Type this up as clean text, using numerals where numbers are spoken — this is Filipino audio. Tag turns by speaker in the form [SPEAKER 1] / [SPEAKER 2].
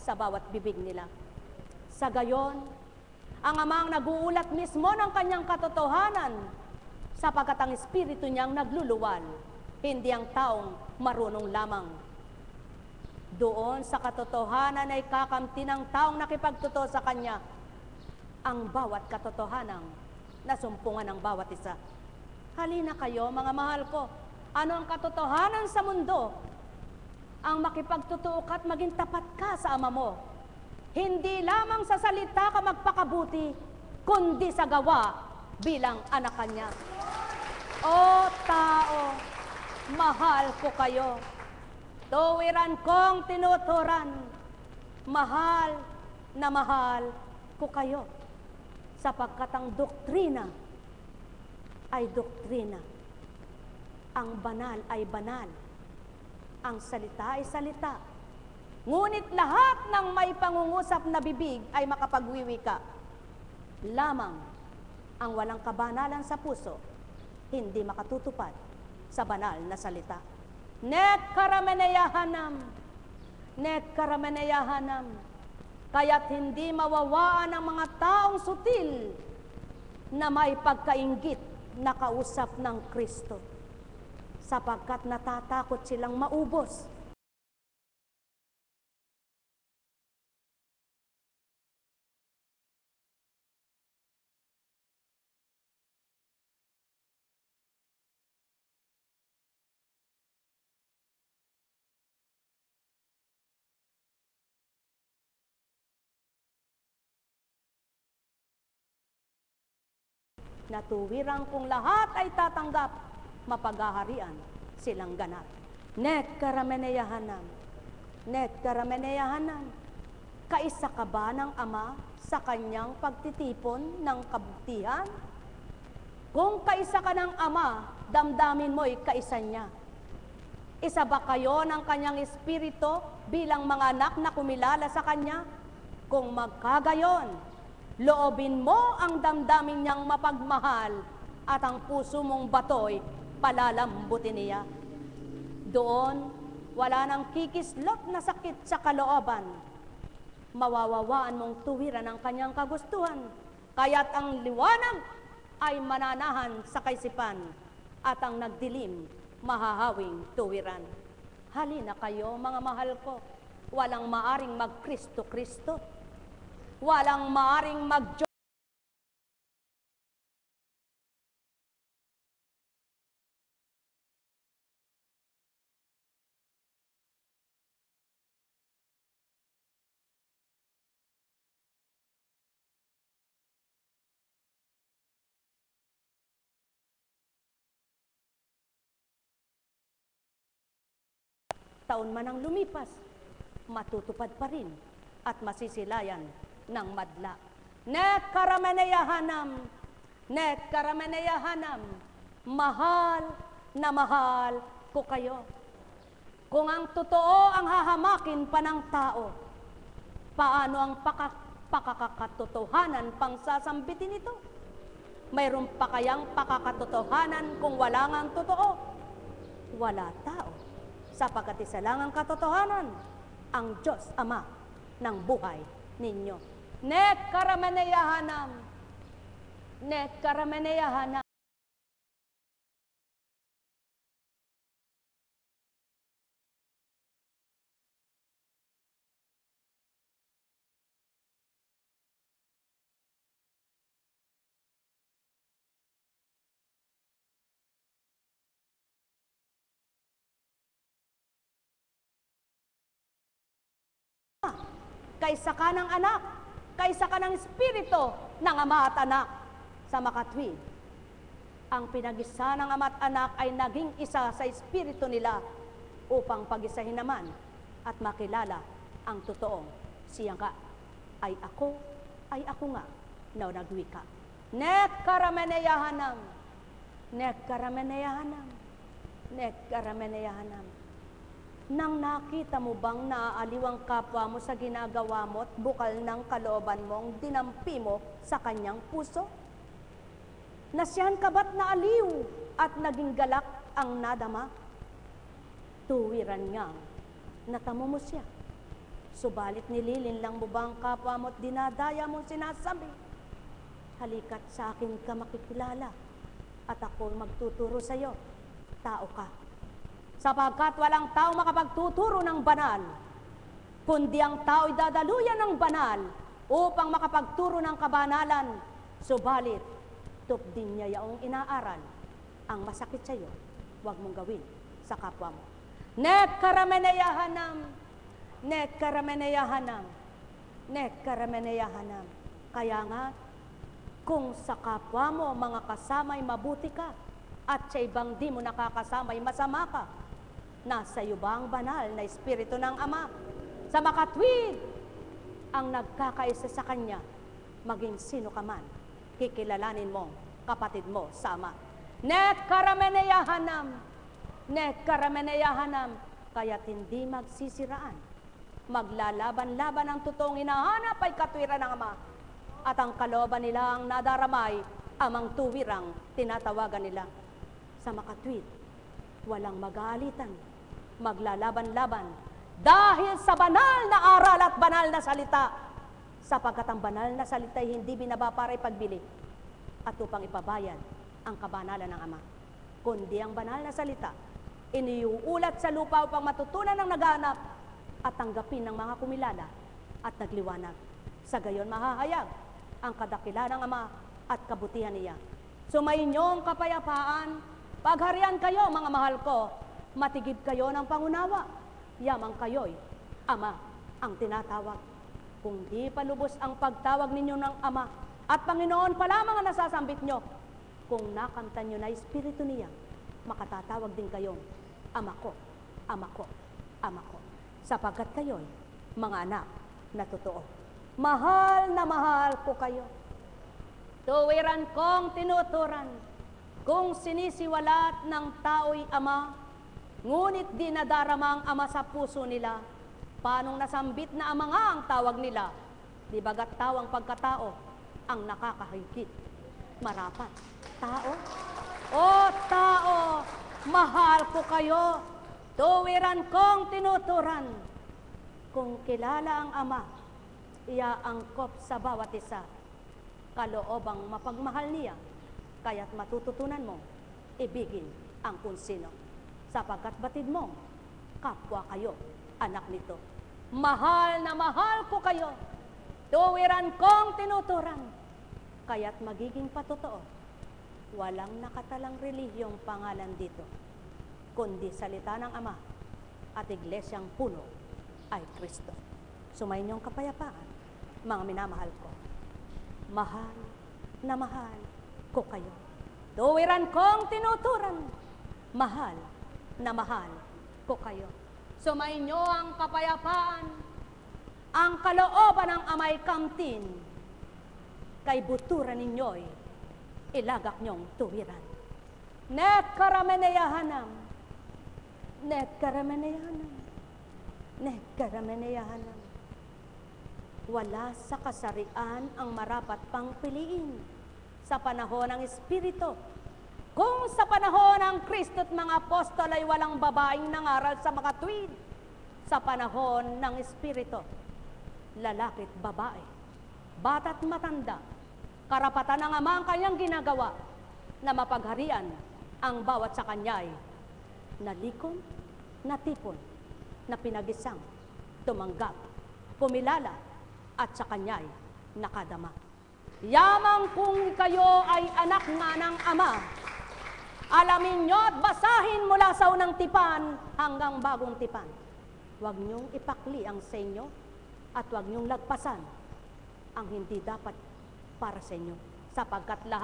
[SPEAKER 1] sa bawat bibig nila. Sa gayon, ang Amang naguulat mismo ng kanyang katotohanan sapagkat ang Espiritu niyang nagluluwal, hindi ang taong marunong lamang. Doon sa katotohanan ay kakamti ng taong nakipagtotoo sa kanya ang bawat katotohanang nasumpungan ng bawat isa. Halina kayo, mga mahal ko, ano ang katotohanan sa mundo? Ang makipagtotoo ka at maging tapat ka sa ama mo. Hindi lamang sa salita ka magpakabuti, kundi sa gawa bilang anak kanya. O tao, mahal ko kayo. Tuwiran kong tinuturan, mahal na mahal ko kayo. Sapagkat ang doktrina ay doktrina. Ang banal ay banal. Ang salita ay salita. Ngunit lahat ng may pangungusap na bibig ay makapagwiwika. Lamang ang walang kabanalan sa puso, hindi makatutupad sa banal na salita. Nek karameneyahanam, nek karameneyahanam, kaya't hindi mawawaan ang mga taong sutil na may pagkainggit na kausap ng Kristo, sapagkat natatakot silang maubos. Natuwirang kung lahat ay tatanggap, mapaghaharian silang ganap. Nek karameneyahanam, nek karameneyahanam, kaisa ka ba ng Ama sa kanyang pagtitipon ng kabutihan? Kung kaisa ka ng Ama, damdamin mo'y kaisa niya. Isa ba kayo ng kanyang espiritu bilang mga anak na kumilala sa kanya? Kung magkagayon, loobin mo ang damdamin niyang mapagmahal at ang puso mong bato'y palalambutin niya. Doon, wala nang kikislot na sakit sa kalooban. Mawawawaan mong tuwiran ang kanyang kagustuhan, kaya't ang liwanag ay mananahan sa kaisipan at ang nagdilim mahahawing tuwiran. Halina kayo, mga mahal ko, walang maaring mag-Kristo-Kristo. Walang maaring mag-Diyos. Taon man ang lumipas, matutupad pa rin at masisilayan ng madla. Nek karameneyahanam, nek karameneyahanam, mahal na mahal ko kayo. Kung ang totoo ang hahamakin pa ng tao, paano ang pakakatotohanan pang sasambitin ito? Mayroon pa kayang pakakatotohanan kung wala ngang totoo? Wala tao, sapagkat isa lang ang katotohanan, ang Diyos Ama ng buhay ninyo. Nek karameneyahanam, nek karameneyahanam. Kaysa ka ng anak, kaysa ka ng espiritu ng Ama at Anak sa makatwid. Ang pinag-isa ng Ama at Anak ay naging isa sa espiritu nila upang pag-isahin naman at makilala ang totoong siya nga ay ako nga na nagwika. Nek karameneyahanam, nek karameneyahanam, nek karameneyahanam. Nang nakita mo bang naaaliw ang kapwa mo sa ginagawa mo at bukal ng kalooban mong dinampi mo sa kanyang puso? Nasyan ka ba't naaliw at naging galak ang nadama? Tuwiran nga, natamo mo siya. Subalit nililinlang mo ba ang kapwa mo at dinadaya mong sinasabi? Halika't sa akin ka makikilala at ako magtuturo sa iyo. Tao ka. Sapagkat walang tao makapagtuturo ng banal, kundi ang tao'y dadaluyan ng banal upang makapagturo ng kabanalan. Subalit, tupdin niya yaong inaaral. Ang masakit sa iyo, huwag mong gawin sa kapwa mo. Nek karameneyahanam, nek karameneyahanam, nek karameneyahanam. Kaya nga, kung sa kapwa mo mga kasama'y mabuti ka, at sa ibang di mo nakakasama'y masama ka, nasa iyo ba ang banal na Espiritu ng Ama? Sa makatwid, ang nagkakaisa sa Kanya, maging sino ka man, kikilalanin mo, kapatid mo sa Ama. Nek karameneyahanam, nek karameneyahanam, kaya't hindi magsisiraan. Maglalaban-laban ang totoong hinahanap ay katwiran ng Ama, at ang kalooban nila ang nadaramay, amang tuwirang tinatawagan nila. Sa makatwid, walang mag-aalitan, maglalaban-laban, dahil sa banal na aral at banal na salita, sapagkat ang banal na salita ay hindi binaba para ipagbili at upang ipabayad ang kabanalan ng Ama, kundi ang banal na salita, iniuulat sa lupa upang matutunan ng naghahanap at tanggapin ng mga kumilala at nagliwanag. Sa gayon mahahayag ang kadakilaan ng Ama at kabutihan niya. Sumainyong kapayapaan, pagharian kayo mga mahal ko, matigib kayo ng pangunawa, yamang kayo'y Ama ang tinatawag. Kung di pa lubos ang pagtawag ninyo ng Ama at Panginoon pa lamang ang nasasambit nyo, kung nakamtan nyo na Espiritu niya, makatatawag din kayong Ama ko, Ama ko, Ama ko, sapagkat kayo'y mga anak na totoo. Mahal na mahal ko kayo. Tuwiran kong tinuturan, kung sinisiwalat ng tao'y Ama, ngunit di nadarama ang Ama sa puso nila, paanong nasambit na Ama nga ang tawag nila, di bagat tawang pagkatao ang nakakahigit marapat. Tao? O tao, mahal ko kayo, tuwiran kong tinuturan, kung kilala ang Ama, iaangkop sa bawat isa, kaloobang mapagmahal niya, kaya't matututunan mo, ibigin ang kung sino, sapagkat batid mo, kapwa kayo, anak nito. Mahal na mahal ko kayo, tuwiran kong tinuturan, kaya't magiging patotoo, walang nakatalang relihiyong pangalan dito, kundi salita ng Ama at iglesyang puno ay Kristo. Sumainyong kapayapaan, mga minamahal ko. Mahal na mahal ko kayo. Tuwiran kong tinuturan, mahal na mahal ko kayo. Sumainyo ang kapayapaan, ang kalooban ng Amay kamtin, kay buturan ninyo'y ilagak nyong tuwiran. Nek karameneyahanam, nek karameneyahanam, nek karameneyahanam. Wala sa kasarian ang marapat pang piliin sa panahon ng Espiritu. Kung sa panahon ng Kristo at mga apostol ay walang babaeng nangaral sa makatwid, sa panahon ng Espiritu, lalaki't babae, bata't matanda, karapatan ng Ama ang kanyang ginagawa na mapagharian ang bawat sa kanya'y nalikon, natipon, na pinagisang, tumanggap, kumilala, at sa kanya'y nakadama. Yamang kung kayo ay anak nga ng Ama, alamin nyo at basahin mula sa unang tipan hanggang bagong tipan. Huwag nyong ipakli ang sa inyo at huwag nyong lagpasan ang hindi dapat para sa inyo, sapagkat lahat